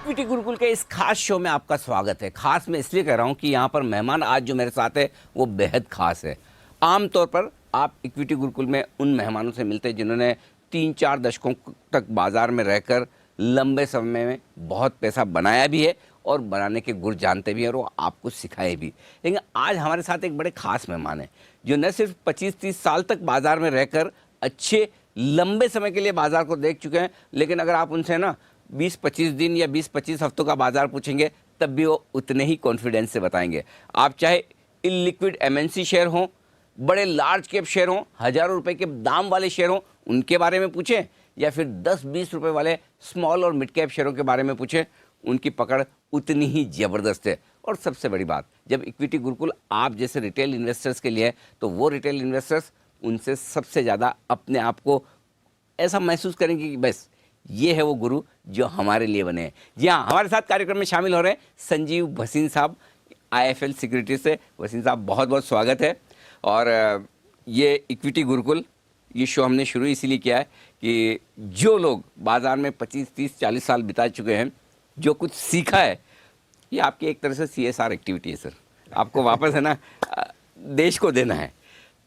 Equity Gurukul के इस खास शो में आपका स्वागत है। खास मैं इसलिए कह रहा हूं कि यहाँ पर मेहमान आज जो मेरे साथ है वो बेहद खास है। आमतौर पर आप इक्विटी गुरुकुल में उन मेहमानों से मिलते हैं जिन्होंने 3-4 दशकों तक बाजार में रहकर लंबे समय में बहुत पैसा बनाया भी है और बनाने के गुर जानते भी हैं और वो आपको सिखाए भी। लेकिन आज हमारे साथ एक बड़े खास मेहमान हैं जो न सिर्फ 25-30 साल तक बाजार में रहकर अच्छे लंबे समय के लिए बाजार को देख चुके हैं, लेकिन अगर आप उनसे ना 20-25 दिन या 20-25 हफ्तों का बाजार पूछेंगे तब भी वो उतने ही कॉन्फिडेंस से बताएंगे। आप चाहे इलिक्विड एमएनसी शेयर हों, बड़े लार्ज कैप शेयर हों, हज़ारों रुपए के दाम वाले शेयर हों, उनके बारे में पूछें या फिर 10-20 रुपए वाले स्मॉल और मिड कैप शेयरों के बारे में पूछें, उनकी पकड़ उतनी ही ज़बरदस्त है। और सबसे बड़ी बात, जब इक्विटी गुरुकुल आप जैसे रिटेल इन्वेस्टर्स के लिए है तो वो रिटेल इन्वेस्टर्स उनसे सबसे ज़्यादा अपने आप को ऐसा महसूस करेंगे कि बस ये है वो गुरु जो हमारे लिए बने हैं। जी हाँ, हमारे साथ कार्यक्रम में शामिल हो रहे हैं संजीव भसीन साहब, IIFL सिक्योरिटीज से। भसीन साहब, बहुत बहुत स्वागत है। और ये इक्विटी गुरुकुल, ये शो हमने शुरू इसीलिए किया है कि जो लोग बाज़ार में 25-30-40 साल बिता चुके हैं, जो कुछ सीखा है, ये आपकी एक तरह से CSR एक्टिविटी है सर। आपको वापस है ना देश को देना है।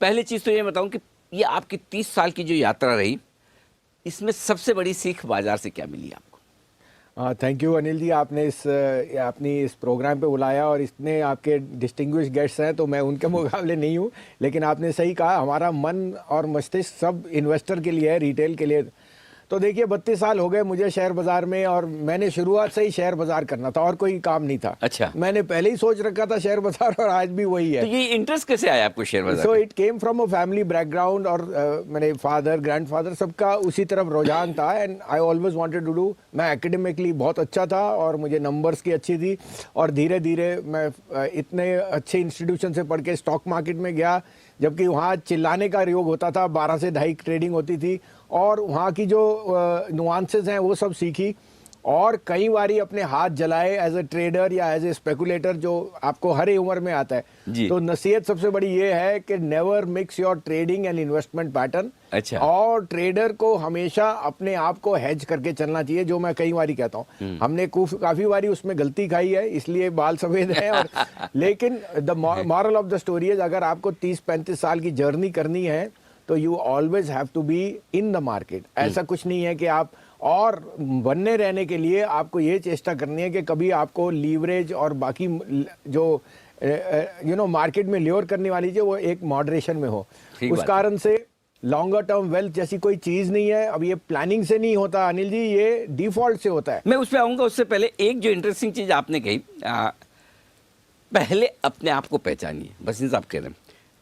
पहली चीज़ तो ये बताऊं कि ये आपकी 30 साल की जो यात्रा रही, इसमें सबसे बड़ी सीख बाजार से क्या मिली आपको? थैंक यू अनिल जी, आपने अपनी इस प्रोग्राम पे बुलाया और इतने आपके डिस्टिंग्विश गेस्ट्स हैं तो मैं उनके मुकाबले नहीं हूँ। लेकिन आपने सही कहा, हमारा मन और मस्तिष्क सब इन्वेस्टर के लिए है, रिटेल के लिए। तो देखिए 32 साल हो गए मुझे शेयर बाजार में और मैंने शुरुआत से ही शेयर बाजार करना था और कोई काम नहीं था। अच्छा, मैंने पहले ही सोच रखा था शेयर बाजार और आज भी वही है। तो ये इंटरेस्ट कैसे आया आपको शेयर बाजार? So it came from a family background और मेरे फादर ग्रैंडफादर सबका उसी तरफ रुझान था and I always wanted to do. मैं एकेडमिकली बहुत अच्छा था और मुझे नंबर्स की अच्छी थी और धीरे धीरे मैं इतने अच्छे इंस्टीट्यूशन से पढ़ के स्टॉक मार्केट में गया, जबकि वहाँ चिल्लाने का योग होता था, 12 से 2:30 ट्रेडिंग होती थी और वहाँ की जो नुआंसेस हैं वो सब सीखी और कई बारी अपने हाथ जलाए एज ए ट्रेडर या एज ए स्पेकुलेटर, जो आपको हर उम्र में आता है। तो नसीहत सबसे बड़ी ये है कि never mix your trading and investment pattern. अच्छा। और ट्रेडर को हमेशा अपने आप को हेज करके चलना चाहिए, जो मैं कई बारी कहता हूँ। हमने काफी बारी उसमें गलती खाई है, इसलिए बाल सफेद हैं और लेकिन the moral of the story है, अगर आपको 30-35 साल की जर्नी करनी है तो you always have to be in the market. ऐसा कुछ नहीं है कि आप, और बनने रहने के लिए आपको ये चेष्टा करनी है कि कभी आपको लीवरेज और बाकी जो मार्केट में ल्योर करने वाली चीज़ वो एक मॉडरेशन में हो। उस कारण से लॉन्गर टर्म वेल्थ जैसी कोई चीज़ नहीं है। अब ये प्लानिंग से नहीं होता अनिल जी, ये डिफॉल्ट से होता है। मैं उस पर आऊँगा, उससे पहले एक जो इंटरेस्टिंग चीज़ आपने कही, पहले अपने आप को पहचानिए। भसीन साहब कह रहे हैं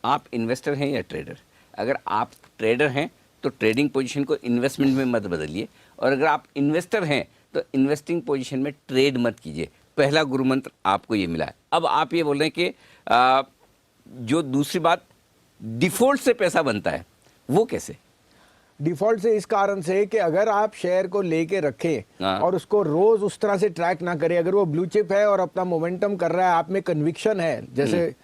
आप इन्वेस्टर हैं या ट्रेडर? अगर आप ट्रेडर हैं तो ट्रेडिंग पोजीशन को इन्वेस्टमेंट में मत बदलिए, और अगर आप इन्वेस्टर हैं तो इन्वेस्टिंग पोजीशन में ट्रेड मत कीजिए। पहला गुरु मंत्र आपको ये मिला है। अब आप ये बोल रहे हैं कि जो दूसरी बात, डिफॉल्ट से पैसा बनता है, वो कैसे? डिफॉल्ट से इस कारण से कि अगर आप शेयर को लेके रखें और उसको रोज उस तरह से ट्रैक ना करें, अगर वो ब्लू चिप है और अपना मोमेंटम कर रहा है, आप में कन्विक्शन है, जैसे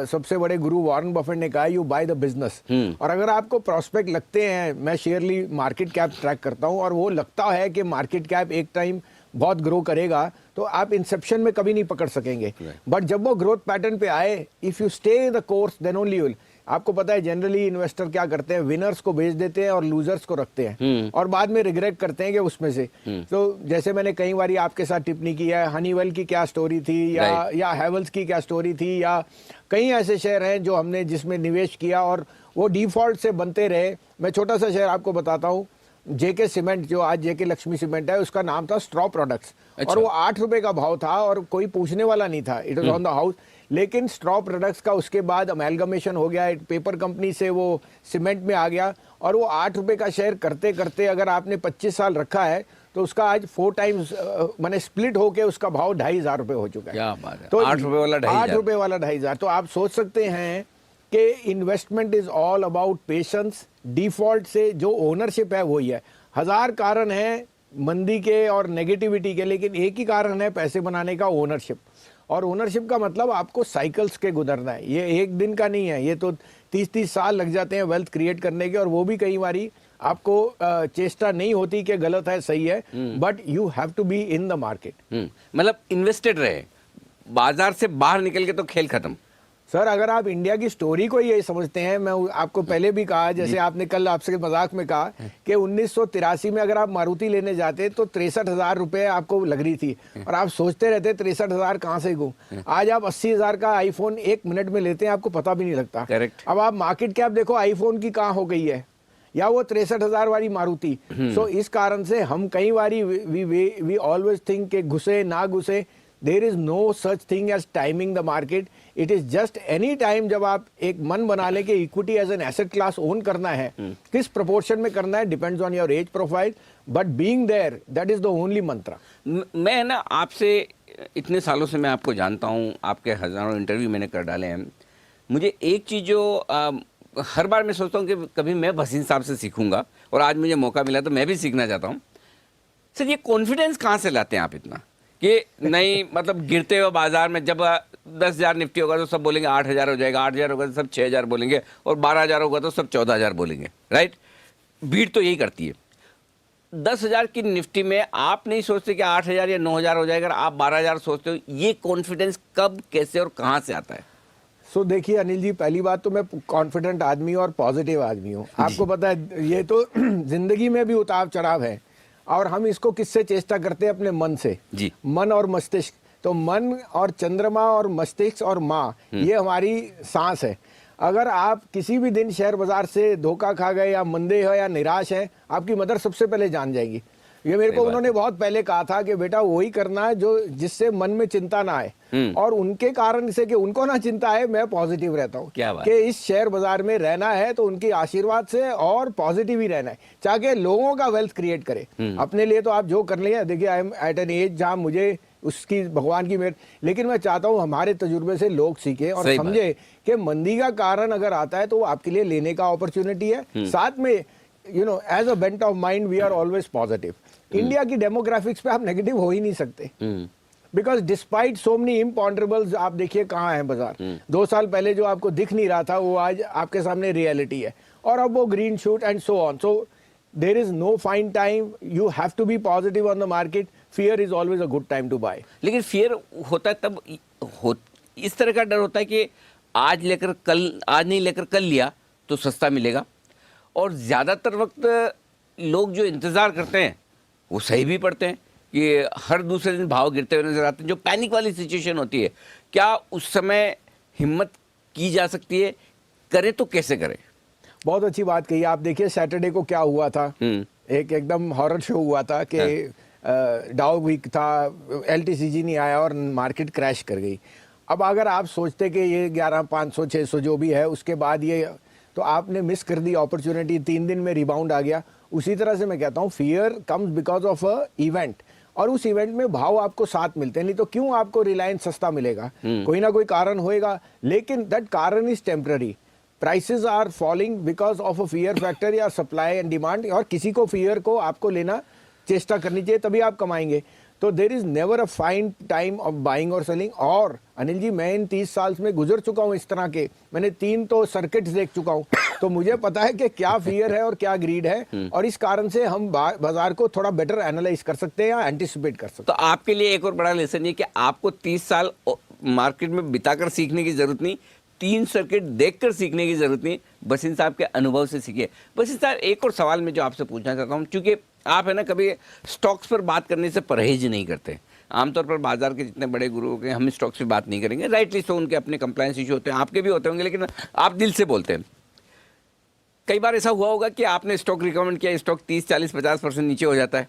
सबसे बड़े गुरु वॉरेन बफेट ने कहा यू बाय द बिजनेस। और अगर आपको प्रोस्पेक्ट लगते हैं, मैं शेयरली मार्केट कैप ट्रैक करता हूं और वो लगता है कि मार्केट कैप एक टाइम बहुत ग्रो करेगा, तो आप इंसेप्शन में कभी नहीं पकड़ सकेंगे। बट जब वो ग्रोथ पैटर्न पे आए, if you stay in the course then only you. आपको पता है जनरली इन्वेस्टर क्या करते हैं, विनर्स को बेच देते हैं और लूजर्स को रखते हैं और बाद में रिग्रेट करते हैं कि उसमें से। तो जैसे मैंने कई बारी आपके साथ टिप्पणी की है, हनीवेल की क्या स्टोरी थी या हैवेल्स की क्या स्टोरी थी, या कई ऐसे शेयर हैं जो हमने जिसमें निवेश किया और वो डिफॉल्ट से बनते रहे। मैं छोटा सा शेयर आपको बताता हूँ, जेके सीमेंट, जो आज जेके लक्ष्मी सीमेंट है, उसका नाम था स्ट्रॉ प्रोडक्ट्स। अच्छा। और वो 8 रुपए का भाव था और कोई पूछने वाला नहीं था, it was on the house. लेकिन स्ट्रॉ प्रोडक्ट्स का उसके बाद अमेलगमेशन हो गया, पेपर कंपनी से वो सीमेंट में आ गया और वो 8 रुपए का शेयर करते करते अगर आपने 25 साल रखा है तो उसका आज 4 टाइम्स मैंने स्प्लिट होके उसका भाव 2,500 रुपए हो चुका है। क्या बात है। तो 8 रुपए वाला 2,500। 8 रुपए वाला 2,500। तो आप सोच सकते हैं कि investment is all about patience. Default से जो ओनरशिप है वही है। 1000 कारण है मंदी के और नेगेटिविटी के, लेकिन एक ही कारण है पैसे बनाने का, ओनरशिप। और ओनरशिप का मतलब आपको साइकिल्स के गुजरना है, ये एक दिन का नहीं है, ये तो 30-30 साल लग जाते हैं वेल्थ क्रिएट करने के, और वो भी कई बारी आपको चेष्टा नहीं होती कि गलत है सही है, but you have to be in the market. मतलब इन्वेस्टेड रहे, बाजार से बाहर निकल के तो खेल खत्म। सर अगर आप इंडिया की स्टोरी को ये समझते हैं, मैं आपको पहले भी कहा, जैसे आपने कल आपसे मजाक में कहा कि 1983 में अगर आप मारुति लेने जाते तो 63,000 रुपए आपको लग रही थी, और आप सोचते रहते 63,000 कहाँ से गूं। आज आप 80,000 का आईफोन 1 मिनट में लेते हैं, आपको पता भी नहीं लगता। करेक्ट। अब आप मार्केट कैप देखो आईफोन की कहाँ हो गई है, या वो 63,000 वाली मारुति। सो इस कारण से हम कई बारी वी ऑलवेज थिंक के घुसे ना घुसे, there is no such thing as timing the market. It is just any time जब आप एक मन बना लें कि equity as an asset class own करना है, किस प्रोपोर्शन में करना है depends on your age profile, but being there that is the only mantra. मैं ना आपसे इतने सालों से मैं आपको जानता हूँ, आपके हज़ारों इंटरव्यू मैंने कर डाले हैं। मुझे एक चीज़ जो हर बार मैं सोचता हूँ कि कभी मैं भसीन साहब से सीखूंगा, और आज मुझे मौका मिला तो मैं भी सीखना चाहता हूँ। सर ये कॉन्फिडेंस कहाँ से लाते हैं आप इतना कि नहीं, मतलब गिरते हुए बाजार में जब 10,000 निफ्टी होगा तो सब बोलेंगे 8,000 हो जाएगा, 8,000 होगा तो सब 6,000 बोलेंगे, और 12,000 होगा तो सब 14,000 बोलेंगे, राइट? भीड़ तो यही करती है। 10,000 की निफ्टी में आप नहीं सोचते कि 8,000 या 9,000 हो जाएगा, आप 12,000 सोचते हो। ये कॉन्फिडेंस कब, कैसे और कहाँ से आता है? सो देखिए अनिल जी, पहली बात तो मैं कॉन्फिडेंट आदमी हूँ और पॉजिटिव आदमी हूँ। आपको पता है ये तो जिंदगी में भी उतार चढ़ाव है, और हम इसको किससे चेष्टा करते हैं? अपने मन से जी। मन और मस्तिष्क। तो मन और चंद्रमा और मस्तिष्क और माँ, ये हमारी सांस है। अगर आप किसी भी दिन शेयर बाजार से धोखा खा गए या मंदे हो या निराश है, आपकी मदर सबसे पहले जान जाएगी। ये मेरे को उन्होंने बहुत पहले कहा था कि बेटा वही करना है जो जिससे मन में चिंता ना आए, और उनके कारण से कि उनको ना चिंता है, मैं पॉजिटिव रहता हूँ कि इस शेयर बाजार में रहना है तो उनकी आशीर्वाद से और पॉजिटिव ही रहना है, चाहे लोगों का वेल्थ क्रिएट करे। अपने लिए तो आप जो कर लिया, देखिए I am at an age जहाँ मुझे उसकी भगवान की मेहर, लेकिन मैं चाहता हूँ हमारे तजुर्बे से लोग सीखें और समझे कि मंदी का कारण अगर आता है तो वो आपके लिए लेने का अपॉर्चुनिटी है। साथ में you know as a bent of mind we are always positive. India की डेमोग्राफिक्स पे आप नेगेटिव हो ही नहीं सकते, because despite so many imponderables. आप देखिए कहाँ है बाजार। 2 साल पहले जो आपको दिख नहीं रहा था वो आज आपके सामने रियलिटी है, और अब वो green shoot and so on. So there is no fine time, you have to be positive on the market. Fear is always a good time to buy. लेकिन फियर होता है तब इस तरह का डर होता है कि आज नहीं लेकर कल लिया तो सस्ता मिलेगा, और ज़्यादातर वक्त लोग जो इंतज़ार करते हैं वो सही भी पड़ते हैं कि हर दूसरे दिन भाव गिरते हुए नजर आते हैं। जो पैनिक वाली सिचुएशन होती है, क्या उस समय हिम्मत की जा सकती है? करें तो कैसे करें? बहुत अच्छी बात कही। आप देखिए सैटरडे को क्या हुआ था, एक एकदम हॉरर शो हुआ था कि डाउ वीक था, LTCG नहीं आया और मार्केट क्रैश कर गई। अब अगर आप सोचते कि ये 11,500 600 जो भी है उसके बाद ये, तो आपने मिस कर दी अपॉर्चुनिटी। 3 दिन में रिबाउंड आ गया। उसी तरह से मैं कहता हूँ fear comes because of a event, और उस इवेंट में भाव आपको साथ मिलते हैं। नहीं तो क्यों आपको रिलायंस सस्ता मिलेगा? कोई ना कोई कारण होएगा, लेकिन दैट कारण is temporary. Prices are falling because of a fear factor या सप्लाई एंड डिमांड, और किसी को फियर को आपको लेना चेष्टा करनी चाहिए, तभी आप कमाएंगे। तो there is never a find time of buying और सेलिंग। और अनिल जी, मैं इन 30 साल में गुजर चुका हूं इस तरह के, मैंने 3 तो सर्किट्स देख चुका हूं, तो मुझे पता है कि क्या फियर है और क्या ग्रीड है, और इस कारण से हम बाजार को थोड़ा बेटर एनालाइज कर सकते हैं या एंटिसिपेट कर सकते हैं। तो आपके लिए एक और बड़ा लेसन ये कि आपको 30 साल मार्केट में बिताकर सीखने की जरूरत नहीं, 3 सर्किट देखकर सीखने की जरूरत नहीं, भसीन साहब के अनुभव से सीखिए। भसीन साहब, एक और सवाल मैं जो आपसे पूछना चाहता हूँ, क्योंकि आप है ना कभी स्टॉक्स पर बात करने से परहेज नहीं करते। आमतौर पर बाजार के जितने बड़े गुरु हो गए, हम स्टॉक्स पे बात नहीं करेंगे, राइटली सो, उनके अपने कंप्लायंस इशू होते हैं, आपके भी होते होंगे, लेकिन आप दिल से बोलते हैं। कई बार ऐसा हुआ होगा कि आपने स्टॉक रिकमेंड किया, स्टॉक 30, 40, 50% नीचे हो जाता है,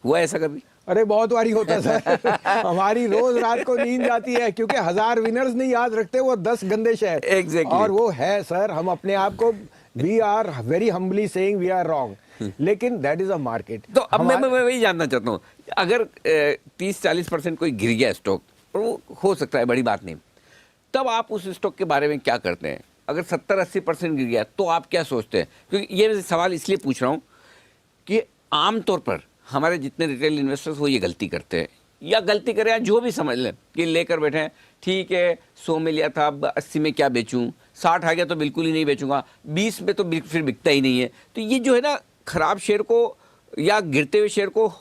हुआ ऐसा कभी? अरे बहुत बारी होता सर। हमारी रोज रात को नींद जाती है, क्योंकि 1000 विनर्स नहीं याद रखते, वो 10 गंदे शेयर। Exactly. और वो है सर, हम अपने आप को we are very humbly saying we are wrong, लेकिन दैट इज अ मार्केट। तो अब मैं वही जानना चाहता हूँ, अगर 30-40% कोई गिर गया स्टॉक, और वो हो सकता है, बड़ी बात नहीं, तब आप उस स्टॉक के बारे में क्या करते हैं? अगर 70-80% गिर गया तो आप क्या सोचते हैं? क्योंकि ये सवाल इसलिए पूछ रहा हूँ कि आमतौर पर हमारे जितने रिटेल इन्वेस्टर्स वो ये गलती करते हैं, या गलती करें या जो भी समझ लें कि लेकर बैठे हैं, ठीक है 100 में लिया था, अब 80 में क्या बेचूं, 60 आ गया तो बिल्कुल ही नहीं बेचूंगा, 20 में तो फिर बिकता ही नहीं है। तो ये जो है ना खराब शेयर को या गिरते हुए शेयर को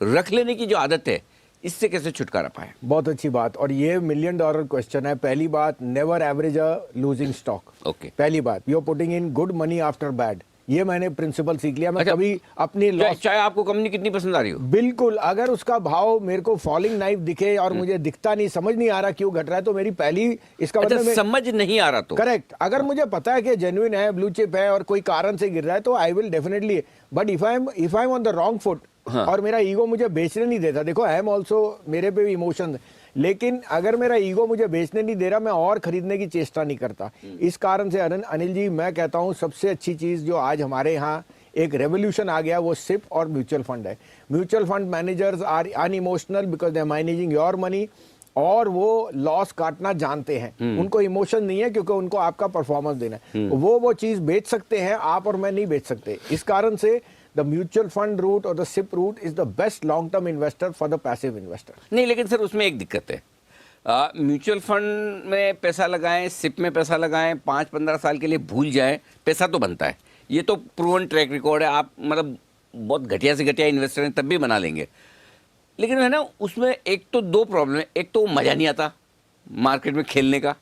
रख लेने की जो आदत है, इससे कैसे छुटकारा पाए? बहुत अच्छी बात, और ये $1 मिलियन क्वेश्चन है। पहली बात, never average a losing stock. Okay. पहली बात, you are putting in good money after bad, ये मैंने प्रिंसिपल सीख लिया। मैं अच्छा, कभी अपनी लॉस, चाहे आपको कंपनी कितनी पसंद आ रही हो, बिल्कुल, अगर उसका भाव मेरे को फॉलिंग नाइफ दिखे और मुझे दिखता नहीं, समझ नहीं आ रहा क्यों घट रहा है, तो मेरी पहली, इसका अच्छा, मतलब समझ नहीं आ रहा तो करेक्ट। अगर मुझे पता है कि जेन्युइन है, ब्लू चिप है और कोई कारण से गिर रहा है, तो I will definitely. But if I am on the wrong foot और मेरा ईगो मुझे बेचने नहीं देता, देखो आई एम ऑल्सो, मेरे पे भी इमोशन, लेकिन अगर मेरा ईगो मुझे बेचने नहीं दे रहा, मैं और खरीदने की चेष्टा नहीं करता। इस कारण से अनिल जी, मैं कहता हूँ सबसे अच्छी चीज जो आज हमारे यहाँ एक रेवोल्यूशन आ गया, वो सिप और म्यूचुअल फंड है। Mutual fund managers are unemotional because they are managing your money, और वो लॉस काटना जानते हैं। उनको इमोशन नहीं है क्योंकि उनको आपका परफॉर्मेंस देना है। वो चीज बेच सकते हैं, आप और मैं नहीं बेच सकते। इस कारण से द म्यूचुअल फंड रूट और the SIP route is the best long term investor for the passive investor. नहीं, लेकिन सर उसमें एक दिक्कत है, म्यूचुअल फंड में पैसा लगाएं, सिप में पैसा लगाएं, 5-15 साल के लिए भूल जाएं, पैसा तो बनता है। ये तो प्रूवन ट्रैक रिकॉर्ड है। आप मतलब बहुत घटिया से घटिया इन्वेस्टर हैं तब भी बना लेंगे, लेकिन है ना उसमें एक तो 2 प्रॉब्लम है। एक तो मज़ा नहीं आता मार्केट में खेलने का,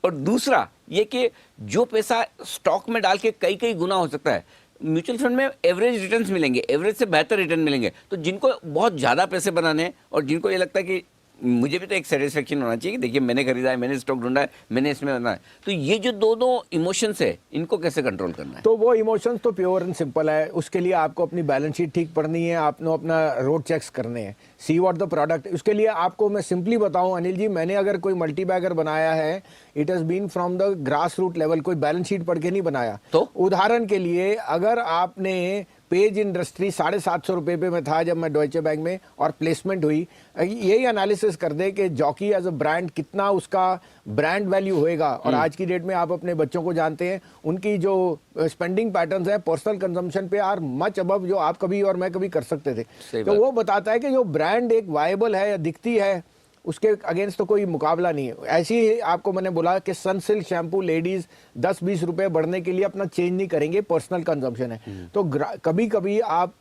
और दूसरा ये कि जो पैसा स्टॉक में डाल के कई कई गुना हो सकता है, म्यूचुअल फंड में एवरेज रिटर्न्स मिलेंगे, एवरेज से बेहतर रिटर्न मिलेंगे। तो जिनको बहुत ज़्यादा पैसे बनाने हैं और जिनको ये लगता है कि मुझे भी तो एक सेटिस्फेक्शन होना चाहिए कि देखिए मैंने खरीदा है, मैंने स्टॉक ढूंढा है, मैंने इसमें बना है, तो ये जो दोनों इमोशंस है, इनको कैसे कंट्रोल करना है? तो वो इमोशंस तो प्योर एंड सिंपल है। उसके लिए आपको अपनी बैलेंस शीट ठीक पढ़नी है, आपने अपना रोड चेक्स करने हैं, सी व्हाट द प्रोडक्ट। उसके लिए आपको मैं सिंपली बताऊं अनिल जी, मैंने अगर कोई मल्टी बैगर बनाया है, it has been from the grass root level, कोई बैलेंस शीट पढ़ के नहीं बनाया। तो उदाहरण के लिए, अगर आपने पेज इंडस्ट्री 750 रुपये पे में था जब मैं डॉइचे बैंक में, और प्लेसमेंट हुई, यही एनालिसिस कर दे कि जॉकी एज अ ब्रांड कितना उसका ब्रांड वैल्यू होएगा। और आज की डेट में आप अपने बच्चों को जानते हैं, उनकी जो स्पेंडिंग पैटर्न्स है पर्सनल कंजम्पशन पे आर मच अबव जो आप कभी और मैं कभी कर सकते थे। तो वो बताता है कि जो ब्रांड एक वायबल है या दिखती है, उसके अगेंस्ट तो कोई मुकाबला नहीं है। ऐसे ही आपको मैंने बोला कि सनसिल्क शैम्पू लेडीज 10-20 रुपए बढ़ने के लिए अपना चेंज नहीं करेंगे, पर्सनल कंजम्पशन है। तो कभी कभी आप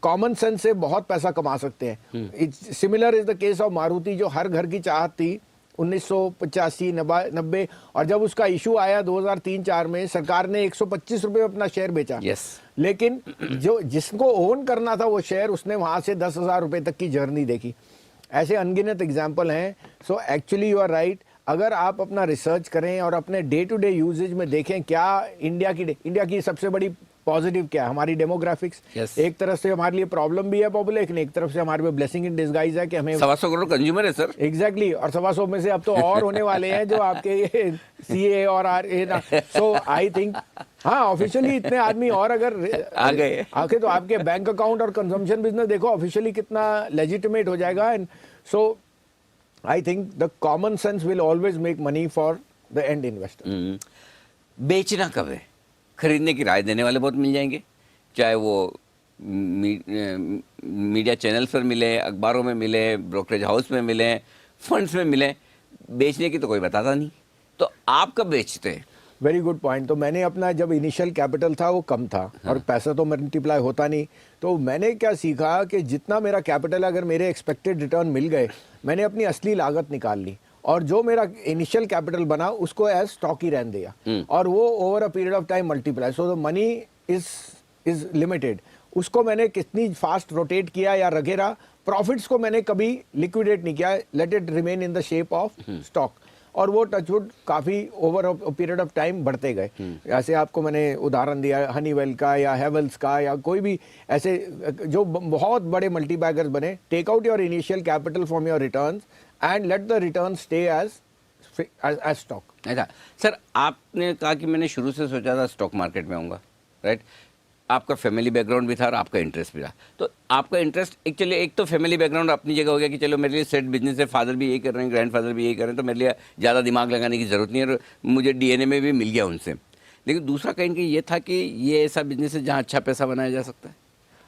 कॉमन सेंस से बहुत पैसा कमा सकते हैं। Similar is the case of Maruti, जो हर घर की चाहत थी 1985-90, और जब उसका इशू आया 2003-4 में, सरकार ने 125 रुपए अपना शेयर बेचा। लेकिन जो जिसको ओन करना था वो शेयर, उसने वहां से 10,000 रुपए तक की जर्नी देखी। ऐसे अनगिनत एग्जाम्पल हैं। So actually you are right. अगर आप अपना रिसर्च करें और अपने डे टू डे यूजेज में देखें, क्या इंडिया की सबसे बड़ी पॉजिटिव क्या है, हमारी डेमोग्राफिक्स। एक तरफ से हमारे लिए प्रॉब्लम भी है पॉपुलेशन, एक तरफ से हमारे लिए ब्लेसिंग इन डिस्गाइज है कि हमें 125 करोड़ कंज्यूमर है सर। एग्जैक्टली, और 125 में से अब तो और होने वाले हैं जो आपके ये CA और RA ना। सो आई थिंक हाँ, ऑफिशियली इतने आदमी और अगर आ गए आके तो आपके बैंक अकाउंट और कंजम्पशन बिजनेस देखो ऑफिशियली कितना लेजिटिमेट हो जाएगा। And so I think the common sense will always make money for the end investor. बेचना कब है? खरीदने की राय देने वाले बहुत मिल जाएंगे, चाहे वो मीडिया चैनल्स पर मिले, अखबारों में मिले, ब्रोकरेज हाउस में मिले, फंड्स में मिले। बेचने की तो कोई बताता नहीं, तो आप कब बेचते हैं? Very good point. तो मैंने अपना जब इनिशियल कैपिटल था वो कम था, और पैसा तो मल्टीप्लाई होता नहीं, तो मैंने क्या सीखा कि जितना मेरा कैपिटल, अगर मेरे एक्सपेक्टेड रिटर्न मिल गए, मैंने अपनी असली लागत निकाल ली, और जो मेरा इनिशियल कैपिटल बना उसको एज स्टॉक ही रहने दिया, और वो over a period of time multiply. So the money is limited. उसको मैंने कितनी फास्ट रोटेट किया या रखेरा, प्रॉफिट्स को मैंने कभी लिक्विडेट नहीं किया, let it remain in the shape of stock, और वो टचवुड काफ़ी over a period of time बढ़ते गए। ऐसे आपको मैंने उदाहरण दिया हनीवेल का या हेवल्स का, या कोई भी ऐसे जो बहुत बड़े मल्टीबैगर्स बने। Take out your initial capital from your returns and let the return stay as stock. ऐसा सर, आपने कहा कि मैंने शुरू से सोचा था स्टॉक मार्केट में आऊँगा, राइट? आपका फैमिली बैकग्राउंड भी था और आपका इंटरेस्ट भी था। तो आपका इंटरेस्ट एक्चुअली, एक तो फैमिली बैकग्राउंड अपनी जगह हो गया कि चलो मेरे लिए सेट बिजनेस है, फादर भी यही कर रहे हैं, ग्रैंडफादर भी यही कर रहे हैं, तो मेरे लिए ज़्यादा दिमाग लगाने की ज़रूरत नहीं है, और मुझे DNA में भी मिल गया उनसे। लेकिन दूसरा कहीं ये था कि ये ऐसा बिजनेस है जहाँ अच्छा पैसा बनाया जा सकता है,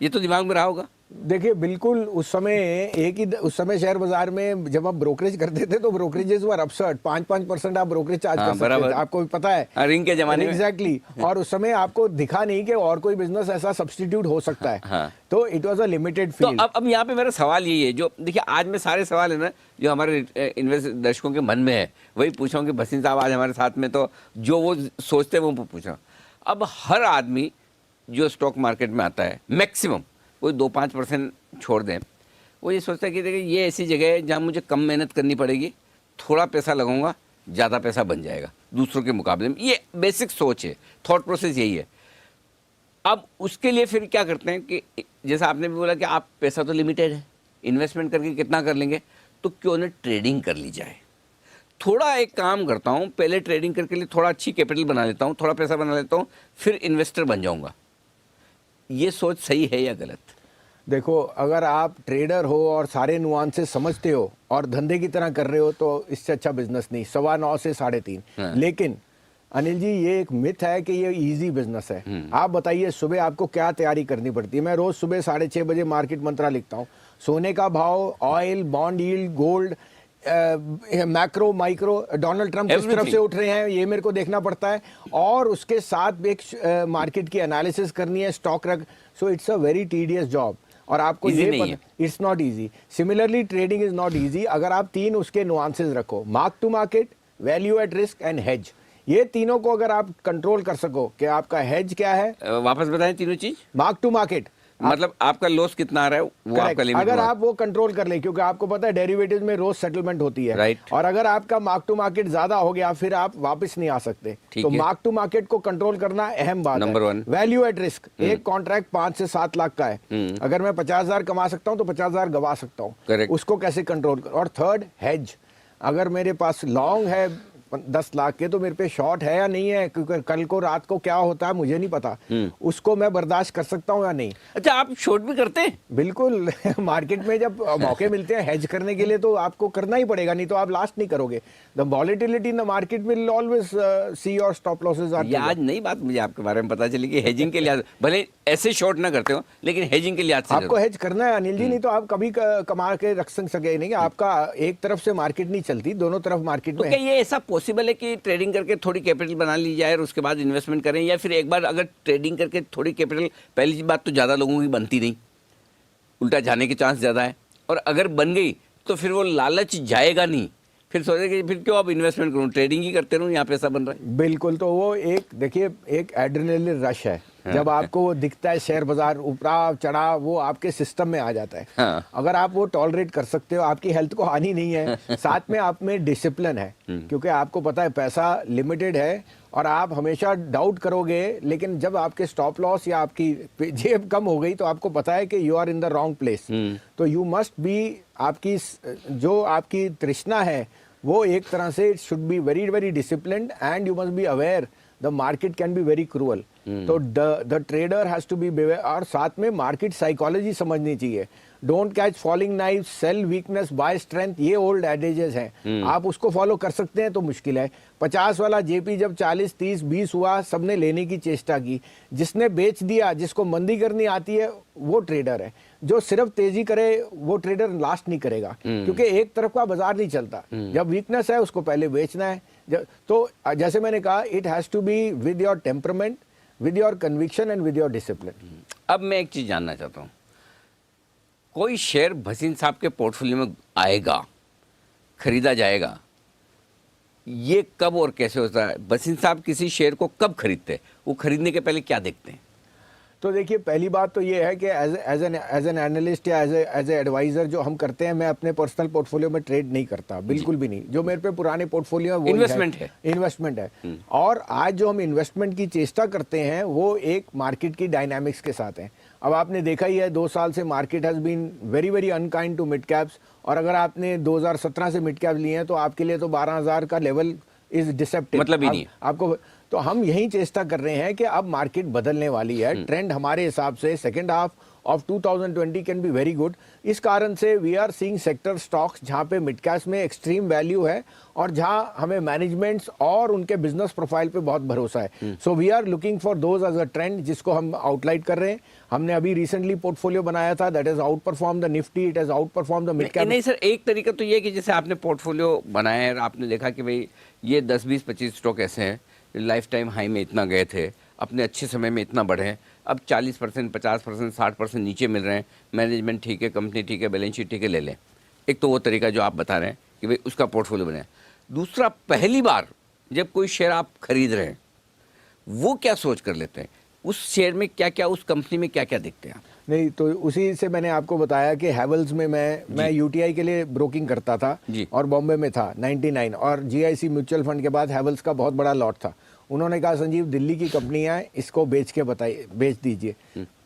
ये तो दिमाग में रहा होगा। देखिए बिल्कुल, उस समय शेयर बाजार में जब आप ब्रोकरेज करते थे तो ब्रोकरेजेस वर अपसर्ट, 5% आप ब्रोकरेज चार्ज कर सकते थे, आपको भी पता है। रिंग के जमाने में एग्जैक्टली और उस समय आपको दिखा नहीं कि और कोई बिजनेस ऐसा सब्स्टिट्यूट हो सकता है। हाँ। तो इट वाज अ लिमिटेड तो फील्ड। अब यहाँ पे मेरा सवाल यही है, जो देखिए आज में सारे सवाल है ना जो हमारे इन्वेस्ट दर्शकों के मन में है वही पूछा हूँ कि भसीन साहब आज हमारे साथ में, तो जो वो सोचते हैं वो पूछा। अब हर आदमी जो स्टॉक मार्केट में आता है मैक्सिमम कोई 2-5% छोड़ दें, वो ये सोचता है कि देखिए ये ऐसी जगह है जहाँ मुझे कम मेहनत करनी पड़ेगी, थोड़ा पैसा लगाऊंगा ज़्यादा पैसा बन जाएगा दूसरों के मुकाबले में। ये बेसिक सोच है, थॉट प्रोसेस यही है। अब उसके लिए फिर क्या करते हैं कि जैसा आपने भी बोला कि आप पैसा तो लिमिटेड है, इन्वेस्टमेंट करके कितना कर लेंगे, तो क्यों ना ट्रेडिंग कर ली जाए। थोड़ा एक काम करता हूँ, पहले ट्रेडिंग करके लिए थोड़ा अच्छी कैपिटल बना लेता हूँ, थोड़ा पैसा बना लेता हूँ, फिर इन्वेस्टर बन जाऊँगा। ये सोच सही है या गलत? देखो, अगर आप ट्रेडर हो और सारे नुआंसेस समझते हो और धंधे की तरह कर रहे हो तो इससे अच्छा बिजनेस नहीं, 9:15 से 3:30। हाँ। लेकिन अनिल जी, ये एक मिथ है कि ये इजी बिजनेस है। आप बताइए सुबह आपको क्या तैयारी करनी पड़ती है। मैं रोज सुबह 6:30 बजे मार्केट मंत्रा लिखता हूँ। सोने का भाव, oil, bond yield, gold, macro micro, Donald Trump किस तरफ से उठ रहे हैं ये मेरे को देखना पड़ता है, और उसके साथ एक मार्केट की एनालिसिस करनी है, स्टॉक रख। So it's a very tedious job और आपको ये पता, it's not easy. Similarly trading is not easy अगर आप 3 उसके नुआंसेस रखो, mark to market, value at risk and hedge. ये तीनों को अगर आप कंट्रोल कर सको कि आपका हेज क्या है। वापस बताएं तीनों चीज। मार्क टू मार्केट मतलब आपका लॉस कितना आ रहा है वो आपका लिमिट, अगर आप वो कंट्रोल कर ले, क्योंकि आपको पता है डेरिवेटिव्स में रोज सेटलमेंट होती है, राइट। और अगर आपका मार्क टू मार्केट ज्यादा हो गया फिर आप वापस नहीं आ सकते। तो मार्क टू मार्केट को कंट्रोल करना अहम बात नंबर है। 1 वैल्यू एट रिस्क, एक कॉन्ट्रैक्ट 5 से 7 लाख का है, अगर मैं 50,000 कमा सकता हूँ तो 50,000 गवा सकता हूँ, उसको कैसे कंट्रोल कर। और थर्ड, हेज, अगर मेरे पास लॉन्ग है 10 लाख के तो मेरे पे शॉर्ट है या नहीं है, क्योंकि कल को रात को क्या होता है मुझे नहीं पता, उसको मैं बर्दाश्त कर सकता हूँ या नहीं। अच्छा, आप शॉर्ट भी करते हैं? बिल्कुल मार्केट में जब मौके मिलते हैं हेज करने के लिए तो आपको करना ही पड़ेगा, नहीं तो आप लास्ट नहीं करोगे। The volatility in the market will always see your stop losses are. आज नई बात मुझे आपके बारे में पता चली कि हेजिंग के लिए भले ऐसे शॉर्ट ना करते हो लेकिन हेजिंग के लिए आपको हेज करना है अनिल जी, नहीं तो आप कभी कमा के रख सके नहीं। आपका एक तरफ से मार्केट नहीं चलती, दोनों तरफ मार्केट में। क्या ये ऐसा पॉसिबल है कि ट्रेडिंग करके थोड़ी कैपिटल बना ली जाए और उसके बाद इन्वेस्टमेंट करें, या फिर एक बार अगर ट्रेडिंग करके थोड़ी कैपिटल, पहली बात तो ज़्यादा लोगों की बनती नहीं, उल्टा जाने के चांस ज़्यादा है, और अगर बन गई तो फिर वो लालच जाएगा नहीं, फिर सोचेगा कि फिर क्यों अब इन्वेस्टमेंट करूँ, ट्रेडिंग ही करते रहूँ, यहाँ पैसा बन रहा है। बिल्कुल, तो वो एक देखिए एक एड्रेनलिन रश है। जब आपको वो दिखता है शेयर बाजार उतराव चढ़ाव, वो आपके सिस्टम में आ जाता है। हाँ। अगर आप वो टॉलरेट कर सकते हो, आपकी हेल्थ को हानि नहीं है, साथ में आप में डिसिप्लिन है, क्योंकि आपको पता है पैसा लिमिटेड है और आप हमेशा डाउट करोगे, लेकिन जब आपके स्टॉप लॉस या आपकी जेब कम हो गई तो आपको पता है कि you are in the wrong place. तो यू मस्ट बी, आपकी जो आपकी तृष्णा है वो एक तरह से it should be very very disciplined and you must be aware the market can be very cruel. तो the trader has to be aware, और साथ में मार्केट साइकोलॉजी समझनी चाहिए। Don't catch falling knife, sell weakness, buy strength, ये old adages हैं। आप उसको फॉलो कर सकते हैं तो मुश्किल है। 50 वाला जेपी जब 40, 30, 20 हुआ, सबने लेने की चेष्टा की, जिसने बेच दिया, जिसको मंदी करनी आती है वो ट्रेडर है। जो सिर्फ तेजी करे वो ट्रेडर लास्ट नहीं करेगा, क्योंकि एक तरफ का बाजार नहीं चलता। जब वीकनेस है उसको पहले बेचना है। तो जैसे मैंने कहा, it has to be with your temperament, with your conviction and with your discipline. अब मैं एक चीज जानना चाहता हूँ, कोई शेयर भसीन साहब के पोर्टफोलियो में आएगा, खरीदा जाएगा, ये कब और कैसे होता है? भसीन साहब किसी शेयर को कब खरीदते हैं? वो खरीदने के पहले क्या देखते हैं? तो देखिए, पहली बात तो ये है कि एज एन एनालिस्ट या एज ए एडवाइजर जो हम करते हैं, मैं अपने पर्सनल पोर्टफोलियो में ट्रेड नहीं करता, बिल्कुल भी नहीं। जो मेरे पे पुराने पोर्टफोलियो है वो इन्वेस्टमेंट है। और आज जो हम इन्वेस्टमेंट की चेष्टा करते हैं वो एक मार्केट की डायनामिक्स के साथ है। अब आपने देखा ही है 2 साल से market has been very very unkind to mid caps, और अगर आपने 2017 से मिड कैप लिए हैं तो आपके लिए तो 12,000 का लेवल इज डिसेप्टिव, मतलब ही नहीं आपको। तो हम यही चेष्टा कर रहे हैं कि अब मार्केट बदलने वाली है। ट्रेंड हमारे हिसाब से second half of 2020 can be very good. इस कारण से we are seeing sector stocks जहाँ पे मिड कैप में एक्सट्रीम वैल्यू है और जहाँ हमें मैनेजमेंट्स और उनके बिजनेस प्रोफाइल पे बहुत भरोसा है। So we are looking for those as a trend जिसको हम आउटलाइट कर रहे हैं। हमने अभी रिसेंटली पोर्टफोलियो बनाया था that is out perform the Nifty, it has out perform the mid cap. नहीं सर, एक तरीका तो ये है कि जैसे आपने पोर्टफोलियो बनाया है, आपने देखा कि भाई ये 10, 20, 25 स्टॉक ऐसे हैं लाइफ टाइम हाई में इतना गए थे, अपने अच्छे समय में इतना बढ़े हैं, अब 40%, 50%, 60% नीचे मिल रहे हैं, मैनेजमेंट ठीक है, कंपनी ठीक है, बैलेंस शीट ठीक है, ले लें। एक तो वो तरीका जो आप बता रहे हैं कि भाई उसका पोर्टफोलियो बनाए। दूसरा, पहली बार जब कोई शेयर आप खरीद रहे हैं, वो क्या सोच कर लेते हैं, उस शेयर में क्या क्या, उस कंपनी में क्या क्या देखते हैं आप? नहीं तो उसी से मैंने आपको बताया कि हैवेल्स में मैं यूटीआई के लिए ब्रोकिंग करता था और बॉम्बे में था 99, और जीआईसी म्यूचुअल फंड के बाद हैवेल्स का बहुत बड़ा लॉट था। उन्होंने कहा संजीव दिल्ली की कंपनियां हैं, इसको बेच दीजिए।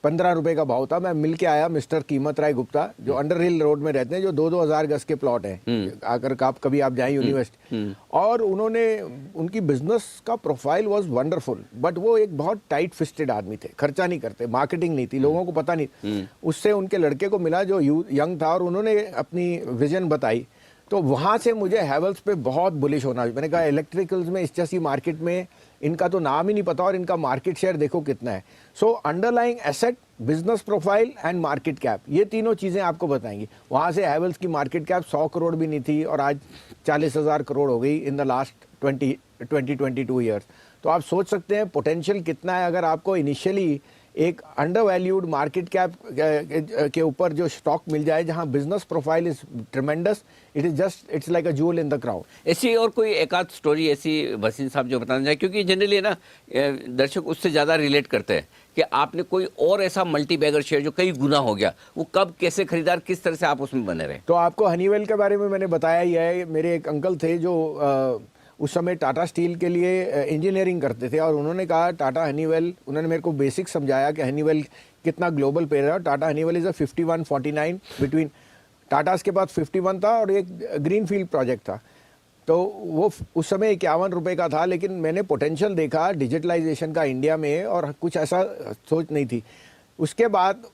15 रुपए का भाव था। मैं मिल के आया मिस्टर कीमत राय गुप्ता जो अंडर हिल रोड में रहते हैं, जो 2-2 हजार गज के प्लॉट हैं, अगर आप कभी आप जाएं यूनिवर्सिटी। और उन्होंने, उनकी बिजनेस का प्रोफाइल वाज वंडरफुल, बट वो एक बहुत टाइट फिस्टेड आदमी थे, खर्चा नहीं करते, मार्केटिंग नहीं थी, लोगों को पता नहीं। उससे उनके लड़के को मिला जो यंग था और उन्होंने अपनी विजन बताई, तो वहां से मुझे हैवेल्स पे बहुत बुलिश होना। मैंने कहा इलेक्ट्रिकल्स में इस जैसी मार्केट में इनका तो नाम ही नहीं पता और इनका मार्केट शेयर देखो कितना है। So underlying asset, business profile and market cap, ये तीनों चीजें आपको बताएंगी। वहां से हैवेल्स की मार्केट कैप 100 करोड़ भी नहीं थी और आज 40,000 करोड़ हो गई इन द लास्ट 22 ईयर्स। तो आप सोच सकते हैं पोटेंशियल कितना है। अगर आपको इनिशियली एक अंडर वैल्यूड मार्केट कैप के ऊपर जो स्टॉक मिल जाए जहां business profile is ट्रेमेंडस, it's like a joule in the crown. ऐसी और कोई एक आध स्टोरी ऐसी भसीन साहब जो बताना चाहे, क्योंकि जनरली ना दर्शक उससे ज़्यादा रिलेट करते हैं कि आपने कोई और ऐसा मल्टी बैगर शेयर जो कई गुना हो गया, वो कब कैसे खरीदार, किस तरह से आप उसमें बने रहे? तो आपको हनीवेल के बारे में मैंने बताया ही है। मेरे एक अंकल थे जो उस समय टाटा स्टील के लिए इंजीनियरिंग करते थे और उन्होंने कहा टाटा हनीवेल, उन्होंने मेरे को बेसिक समझाया कि हनीवेल कितना ग्लोबल प्लेयर है। Tata Honeywell is a 51-49 between, Tatas के पास 51 था और एक ग्रीन फील्ड प्रोजेक्ट था। तो वो उस समय 51 रुपये का था, लेकिन मैंने पोटेंशियल देखा डिजिटलाइजेशन का इंडिया में और कुछ ऐसा सोच नहीं थी। उसके बाद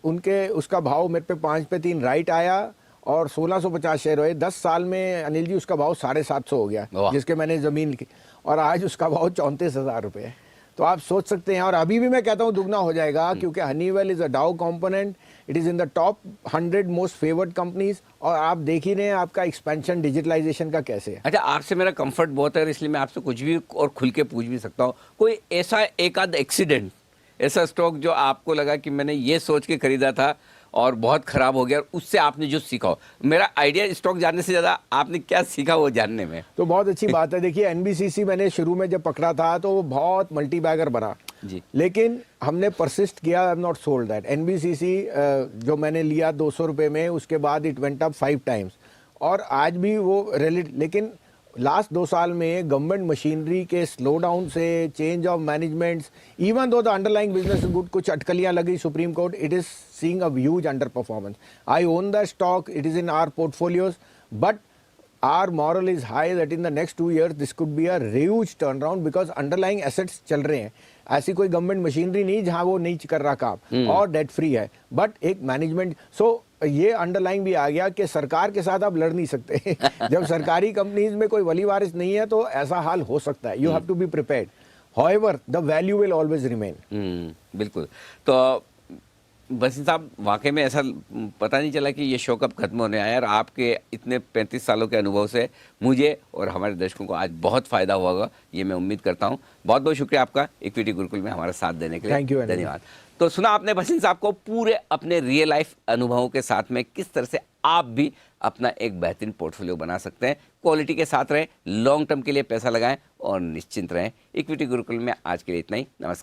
उसका भाव मेरे पे 5 पे 3 राइट आया और 1650 शेयर हुए। 10 साल में अनिल जी उसका भाव 750 हो गया, जिसके मैंने ज़मीन की, और आज उसका भाव 34,000 रुपये है। तो आप सोच सकते हैं, और अभी भी मैं कहता हूँ दुगना हो जाएगा, क्योंकि हनीवेल इज़ अ डाउ component, it is in the top 100 most favoured companies. और आप देख ही रहे हैं आपका एक्सपेंशन डिजिटलाइजेशन का कैसे है। अच्छा, आपसे मेरा कंफर्ट बहुत है, इसलिए मैं आपसे कुछ भी और खुल के पूछ भी सकता हूँ। कोई ऐसा एक आध एक्सीडेंट, ऐसा स्टॉक जो आपको लगा कि मैंने ये सोच के खरीदा था और बहुत खराब हो गया, उससे आपने जो सीखा हो? मेरा आइडिया स्टॉक जानने से ज़्यादा आपने क्या सीखा वो जानने में। तो बहुत अच्छी बात है। देखिए एनबीसीसी मैंने शुरू में जब पकड़ा था तो वो बहुत मल्टी बैगर बना जी, लेकिन हमने परसिस्ट किया। I am not sold that. NBCC जो मैंने लिया 200 रुपये में, उसके बाद इट वेंट अप 5 टाइम्स और आज भी वो लेकिन लास्ट 2 साल में गवर्नमेंट मशीनरी के स्लो डाउन से, change of managements, even though the underlying business good, कुछ अटकलियां लगी supreme court, it is seeing a huge underperformance. I own the stock, it is in our portfolios, but our moral is high that in the next 2 years this could be a huge turnaround because underlying assets चल रहे हैं। ऐसी कोई government machinery नहीं जहां वो नहीं कर रहा काम और डेट फ्री है, बट एक मैनेजमेंट। ये अंडरलाइंग भी आ गया कि सरकार के साथ आप लड़ नहीं सकते। जब सरकारी कंपनीज में कोई वली वारिस नहीं है तो ऐसा हाल हो सकता है। You have to be prepared, however the value will always remain. बिल्कुल। तो बसीन साहब, वाकई में ऐसा पता नहीं चला कि ये शो कब खत्म होने आया, और आपके इतने 35 सालों के अनुभव से मुझे और हमारे दर्शकों को आज बहुत फ़ायदा हुआ होगा, ये मैं उम्मीद करता हूँ। बहुत बहुत शुक्रिया आपका इक्विटी गुरुकुल में हमारा साथ देने के लिए। थैंक यू, धन्यवाद। तो सुना आपने बसीन साहब को पूरे अपने रियल लाइफ अनुभवों के साथ में किस तरह से आप भी अपना एक बेहतरीन पोर्टफोलियो बना सकते हैं। क्वालिटी के साथ रहें, लॉन्ग टर्म के लिए पैसा लगाएं और निश्चिंत रहें। इक्विटी गुरुकुल में आज के लिए इतना ही। नमस्कार।